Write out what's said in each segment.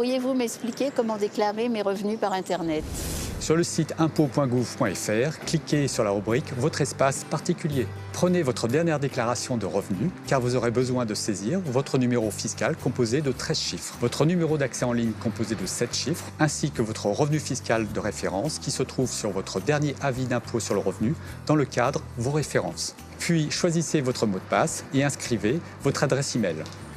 Pourriez-vous m'expliquer comment déclarer mes revenus par Internet? Sur le site impôts.gouv.fr, cliquez sur la rubrique « Votre espace particulier ». Prenez votre dernière déclaration de revenus, car vous aurez besoin de saisir votre numéro fiscal composé de 13 chiffres, votre numéro d'accès en ligne composé de 7 chiffres, ainsi que votre revenu fiscal de référence qui se trouve sur votre dernier avis d'impôt sur le revenu dans le cadre « Vos références ». Puis choisissez votre mot de passe et inscrivez votre adresse email.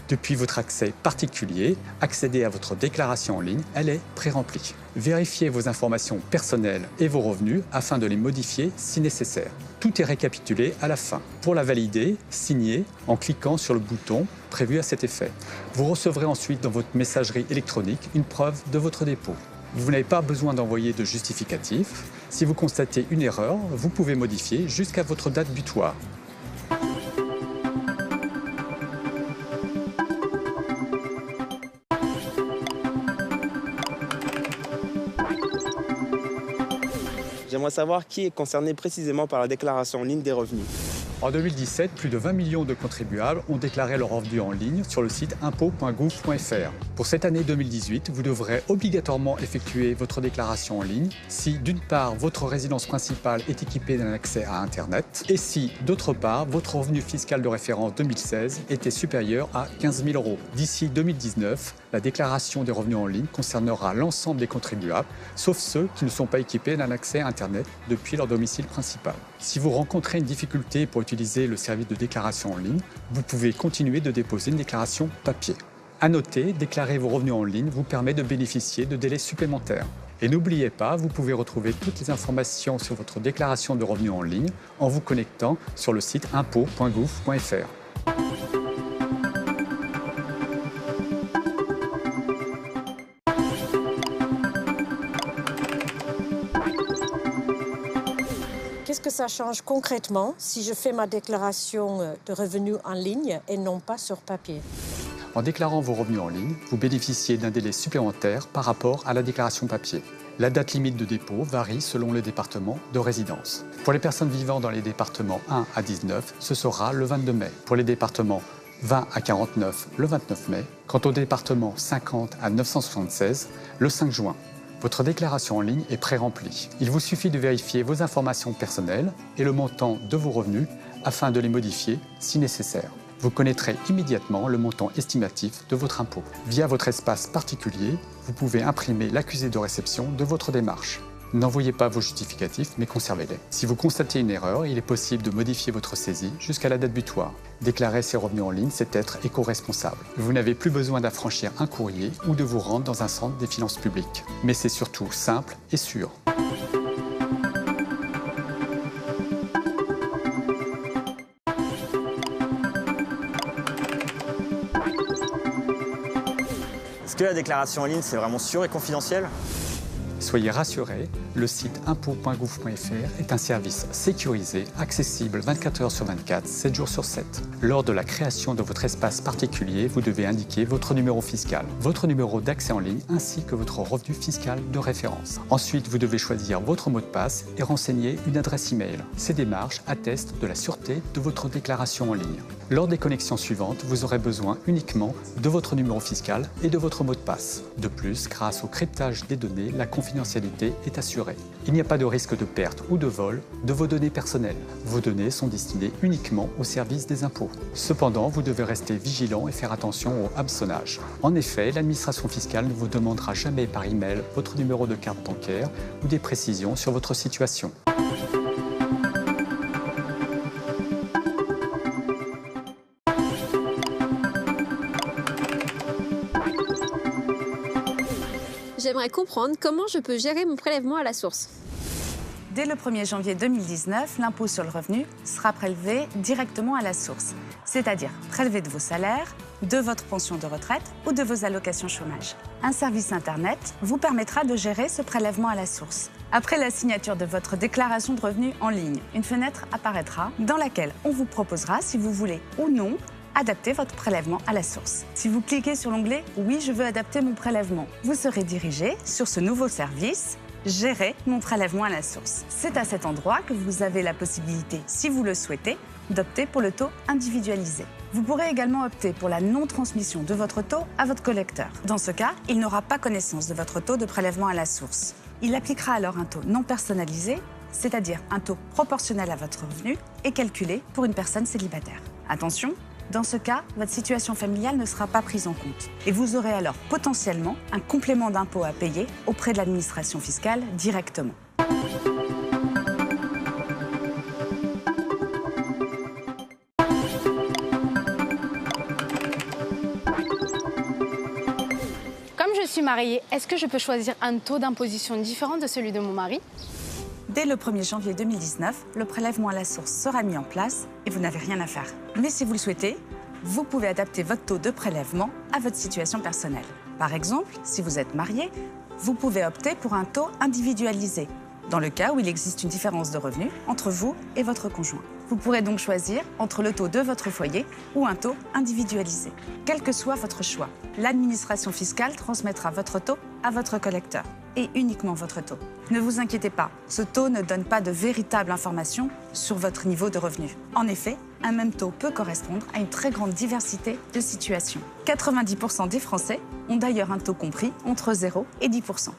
Depuis votre accès particulier, accédez à votre déclaration en ligne, elle est pré-remplie. Vérifiez vos informations personnelles et vos revenus afin de les modifier si nécessaire. Tout est récapitulé à la fin. Pour la valider, signez en cliquant sur le bouton prévu à cet effet. Vous recevrez ensuite dans votre messagerie électronique une preuve de votre dépôt. Vous n'avez pas besoin d'envoyer de justificatif. Si vous constatez une erreur, vous pouvez modifier jusqu'à votre date butoir. J'aimerais savoir qui est concerné précisément par la déclaration en ligne des revenus. En 2017, plus de 20 millions de contribuables ont déclaré leurs revenus en ligne sur le site impôts.gouv.fr. Pour cette année 2018, vous devrez obligatoirement effectuer votre déclaration en ligne si, d'une part, votre résidence principale est équipée d'un accès à Internet et si, d'autre part, votre revenu fiscal de référence 2016 était supérieur à 15 000 €. D'ici 2019, la déclaration des revenus en ligne concernera l'ensemble des contribuables, sauf ceux qui ne sont pas équipés d'un accès à Internet depuis leur domicile principal. Si vous rencontrez une difficulté pour utiliser le service de déclaration en ligne, vous pouvez continuer de déposer une déclaration papier. À noter, déclarer vos revenus en ligne vous permet de bénéficier de délais supplémentaires. Et n'oubliez pas, vous pouvez retrouver toutes les informations sur votre déclaration de revenus en ligne en vous connectant sur le site impôts.gouv.fr. Qu'est-ce que ça change concrètement si je fais ma déclaration de revenus en ligne et non pas sur papier? En déclarant vos revenus en ligne, vous bénéficiez d'un délai supplémentaire par rapport à la déclaration papier. La date limite de dépôt varie selon le département de résidence. Pour les personnes vivant dans les départements 1 à 19, ce sera le 22 mai. Pour les départements 20 à 49, le 29 mai. Quant au département 50 à 976, le 5 juin. Votre déclaration en ligne est pré-remplie. Il vous suffit de vérifier vos informations personnelles et le montant de vos revenus afin de les modifier si nécessaire. Vous connaîtrez immédiatement le montant estimatif de votre impôt. Via votre espace particulier, vous pouvez imprimer l'accusé de réception de votre démarche. N'envoyez pas vos justificatifs, mais conservez-les. Si vous constatez une erreur, il est possible de modifier votre saisie jusqu'à la date butoir. Déclarer ses revenus en ligne, c'est être éco-responsable. Vous n'avez plus besoin d'affranchir un courrier ou de vous rendre dans un centre des finances publiques. Mais c'est surtout simple et sûr. Est-ce que la déclaration en ligne, c'est vraiment sûr et confidentiel ? Soyez rassurés, le site impôts.gouv.fr est un service sécurisé, accessible 24 heures sur 24, 7 jours sur 7. Lors de la création de votre espace particulier, vous devez indiquer votre numéro fiscal, votre numéro d'accès en ligne ainsi que votre revenu fiscal de référence. Ensuite, vous devez choisir votre mot de passe et renseigner une adresse email. Ces démarches attestent de la sûreté de votre déclaration en ligne. Lors des connexions suivantes, vous aurez besoin uniquement de votre numéro fiscal et de votre mot de passe. De plus, grâce au cryptage des données, la confidentialité est assurée. Il n'y a pas de risque de perte ou de vol de vos données personnelles. Vos données sont destinées uniquement au service des impôts. Cependant, vous devez rester vigilant et faire attention au hameçonnage. En effet, l'administration fiscale ne vous demandera jamais par email votre numéro de carte bancaire ou des précisions sur votre situation. J'aimerais comprendre comment je peux gérer mon prélèvement à la source. Dès le 1er janvier 2019, l'impôt sur le revenu sera prélevé directement à la source, c'est-à-dire prélevé de vos salaires, de votre pension de retraite ou de vos allocations chômage. Un service Internet vous permettra de gérer ce prélèvement à la source. Après la signature de votre déclaration de revenus en ligne, une fenêtre apparaîtra dans laquelle on vous proposera si vous voulez ou non adapter votre prélèvement à la source. Si vous cliquez sur l'onglet « Oui, je veux adapter mon prélèvement », vous serez dirigé sur ce nouveau service « Gérer mon prélèvement à la source ». C'est à cet endroit que vous avez la possibilité, si vous le souhaitez, d'opter pour le taux individualisé. Vous pourrez également opter pour la non-transmission de votre taux à votre collecteur. Dans ce cas, il n'aura pas connaissance de votre taux de prélèvement à la source. Il appliquera alors un taux non personnalisé, c'est-à-dire un taux proportionnel à votre revenu et calculé pour une personne célibataire. Attention, dans ce cas, votre situation familiale ne sera pas prise en compte et vous aurez alors potentiellement un complément d'impôt à payer auprès de l'administration fiscale directement. Comme je suis mariée, est-ce que je peux choisir un taux d'imposition différent de celui de mon mari? Dès le 1er janvier 2019, le prélèvement à la source sera mis en place et vous n'avez rien à faire. Mais si vous le souhaitez, vous pouvez adapter votre taux de prélèvement à votre situation personnelle. Par exemple, si vous êtes marié, vous pouvez opter pour un taux individualisé, dans le cas où il existe une différence de revenus entre vous et votre conjoint. Vous pourrez donc choisir entre le taux de votre foyer ou un taux individualisé. Quel que soit votre choix, l'administration fiscale transmettra votre taux à votre collecteur et uniquement votre taux. Ne vous inquiétez pas, ce taux ne donne pas de véritable information sur votre niveau de revenu. En effet, un même taux peut correspondre à une très grande diversité de situations. 90% des Français ont d'ailleurs un taux compris entre 0 et 10%.